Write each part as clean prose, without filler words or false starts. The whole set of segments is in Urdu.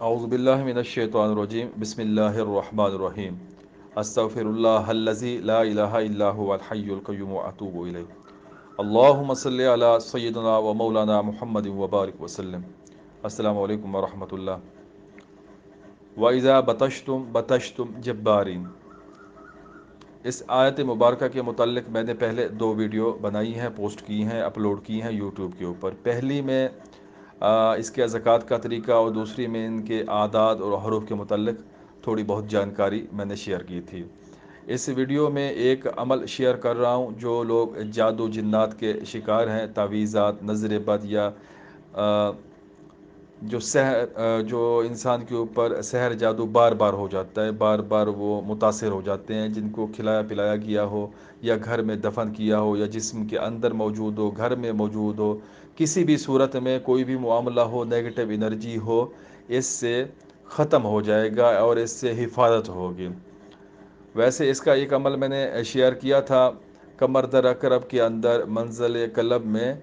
اعوذ باللہ من الشیطان الرجیم بسم اللہ الرحمن الرحیم استغفر اللہ الذی لا الہ الا هو الحی القیوم واتوب الیہ اللہم صلی علی سیدنا و مولانا محمد وبارک وسلم۔ السلام علیکم ورحمۃ اللہ۔ وَإِذَا بَطَشْتُمْ بَطَشْتُمْ جَبَّارِينَ، اس آیت مبارکہ کے متعلق میں نے پہلے 2 ویڈیو بنائی ہیں، پوسٹ کی ہیں، اپلوڈ کی ہیں یوٹیوب کے اوپر۔ پہلی میں اس کے زکوٰۃ کا طریقہ اور دوسری میں ان کے اعداد اور حروف کے متعلق تھوڑی بہت جانکاری میں نے شیئر کی تھی۔ اس ویڈیو میں ایک عمل شیئر کر رہا ہوں جو لوگ جادو جنات کے شکار ہیں، تعویذات، نظر بد یا جو انسان کے اوپر سحر جادو بار بار ہو جاتا ہے، بار بار وہ متاثر ہو جاتے ہیں، جن کو کھلایا پلایا گیا ہو یا گھر میں دفن کیا ہو یا جسم کے اندر موجود ہو، گھر میں موجود ہو، کسی بھی صورت میں کوئی بھی معاملہ ہو، نیگیٹو انرجی ہو، اس سے ختم ہو جائے گا اور اس سے حفاظت ہوگی۔ ویسے اس کا ایک عمل میں نے شیئر کیا تھا، کمر در اقرب کے اندر منزل قلب میں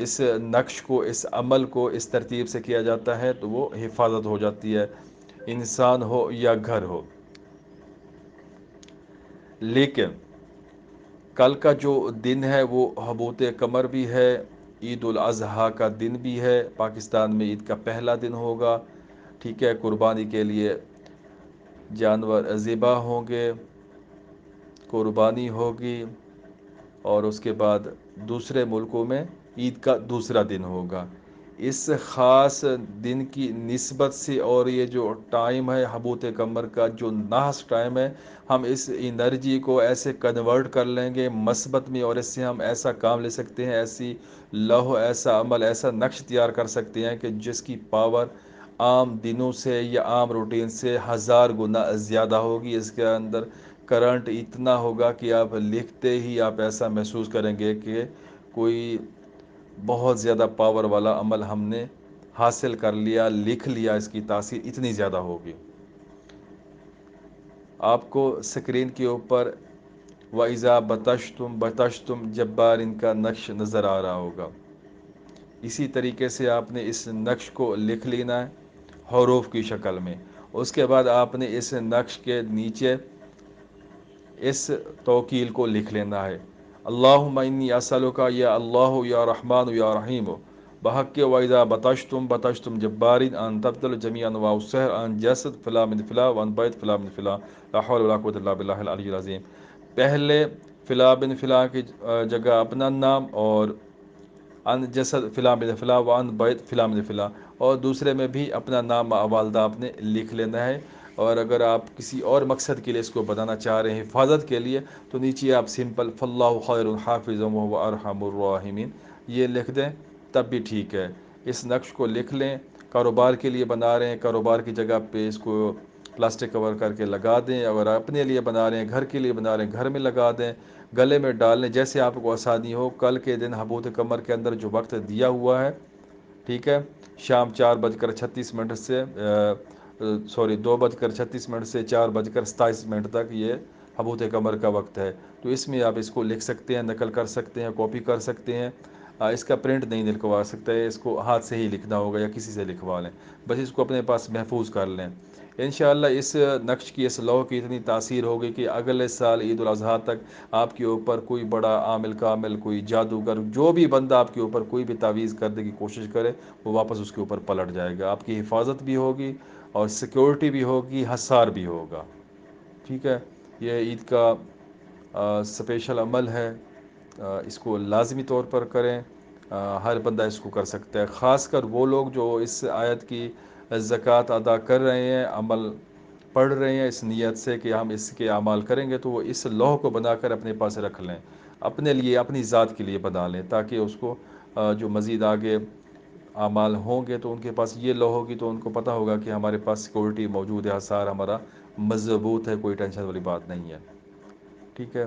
اس نقش کو، اس عمل کو اس ترتیب سے کیا جاتا ہے تو وہ حفاظت ہو جاتی ہے، انسان ہو یا گھر ہو۔ لیکن کل کا جو دن ہے وہ حبوط قمر بھی ہے، عید الاضحیٰ کا دن بھی ہے، پاکستان میں عید کا پہلا دن ہوگا، ٹھیک ہے، قربانی کے لیے جانور ذبح ہوں گے، قربانی ہوگی، اور اس کے بعد دوسرے ملکوں میں عید کا دوسرا دن ہوگا۔ اس خاص دن کی نسبت سے اور یہ جو ٹائم ہے حبوط قمر کا جو نحس ٹائم ہے، ہم اس انرجی کو ایسے کنورٹ کر لیں گے مثبت میں، اور اس سے ہم ایسا کام لے سکتے ہیں، ایسی لوح، ایسا عمل، ایسا نقش تیار کر سکتے ہیں کہ جس کی پاور عام دنوں سے یا عام روٹین سے 1000 گنا زیادہ ہوگی۔ اس کے اندر کرنٹ اتنا ہوگا کہ آپ لکھتے ہی آپ ایسا محسوس کریں گے کہ کوئی بہت زیادہ پاور والا عمل ہم نے حاصل کر لیا، لکھ لیا، اس کی تاثیر اتنی زیادہ ہوگی۔ آپ کو سکرین کے اوپر وَإِذَا بَطَشْتُمْ بَطَشْتُمْ جَبَّارٍ کا نقش نظر آ رہا ہوگا۔ اسی طریقے سے آپ نے اس نقش کو لکھ لینا ہے حروف کی شکل میں۔ اس کے بعد آپ نے اس نقش کے نیچے اس توکیل کو لکھ لینا ہے، اللہم انی اسألک یا اللہ یا رحمان یا رحیم بحق وَإِذَا بَطَشْتُمْ بَطَشْتُمْ جَبَّارٍ أَن تَبْتَلُ جَمِيعَ أَنْوَاعُ السِّحْرِ عَنْ جَسَدٍ فِلَا مِنْ فِلَا وَعَنْ بَيْتٍ فِلَا مِنْ فِلَا لا حول ولا قوة إلا بالله العلی العظیم۔ پہلے فلا بن فلا کی جگہ اپنا نام، اور ان جسد فلاں بن فلاں وان بیت فلاں بن فلاں، اور دوسرے میں بھی اپنا نام والدہ آپ نے لکھ لینا ہے۔ اور اگر آپ کسی اور مقصد کے لیے اس کو بتانا چاہ رہے ہیں، حفاظت کے لیے، تو نیچے آپ سمپل فاللہ خیر حافظ وهو ارحم الراحمین یہ لکھ دیں، تب بھی ٹھیک ہے۔ اس نقش کو لکھ لیں، کاروبار کے لیے بنا رہے ہیں، کاروبار کی جگہ پہ اس کو پلاسٹک کور کر کے لگا دیں، اگر اپنے لیے بنا رہے ہیں، گھر کے لیے بنا رہے ہیں، گھر میں لگا دیں، گلے میں ڈال لیں، جیسے آپ کو آسانی ہو۔ کل کے دن حبوط قمر کے اندر جو وقت دیا ہوا ہے، ٹھیک ہے، شام 4:36 سے 2:36 سے 4:27 تک یہ حبوط قمر کا وقت ہے۔ تو اس میں آپ اس کو لکھ سکتے ہیں، نقل کر سکتے ہیں، کاپی کر سکتے ہیں۔ اس کا پرنٹ نہیں نکلوا سکتے، اس کو ہاتھ سے ہی لکھنا ہوگا یا کسی سے لکھوا لیں، بس اس کو اپنے پاس محفوظ کر لیں۔ انشاءاللہ اس نقش کی، اس لوح کی اتنی تاثیر ہوگی کہ اگلے سال عید الاضحیٰ تک آپ کے اوپر کوئی بڑا عامل کامل، کوئی جادوگر، جو بھی بندہ آپ کے اوپر کوئی بھی تعویذ کرنے کی کوشش کرے، وہ واپس اس کے اوپر پلٹ جائے گا۔ آپ کی حفاظت بھی ہوگی اور سیکیورٹی بھی ہوگی، حصار بھی ہوگا، ٹھیک ہے۔ یہ عید کا سپیشل عمل ہے، اس کو لازمی طور پر کریں، ہر بندہ اس کو کر سکتا ہے، خاص کر وہ لوگ جو اس آیت کی زکوٰۃ ادا کر رہے ہیں، عمل پڑھ رہے ہیں اس نیت سے کہ ہم اس کے اعمال کریں گے، تو وہ اس لوح کو بنا کر اپنے پاس رکھ لیں، اپنے لیے، اپنی ذات کے لیے بنا لیں، تاکہ اس کو جو مزید آگے اعمال ہوں گے تو ان کے پاس یہ لوح ہوگی تو ان کو پتہ ہوگا کہ ہمارے پاس سیکورٹی موجود ہے، حصار ہمارا مضبوط ہے، کوئی ٹینشن والی بات نہیں ہے، ٹھیک ہے۔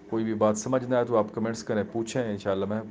کوئی بھی بات سمجھنا ہے تو آپ کمنٹس کریں، پوچھیں، انشاءاللہ میں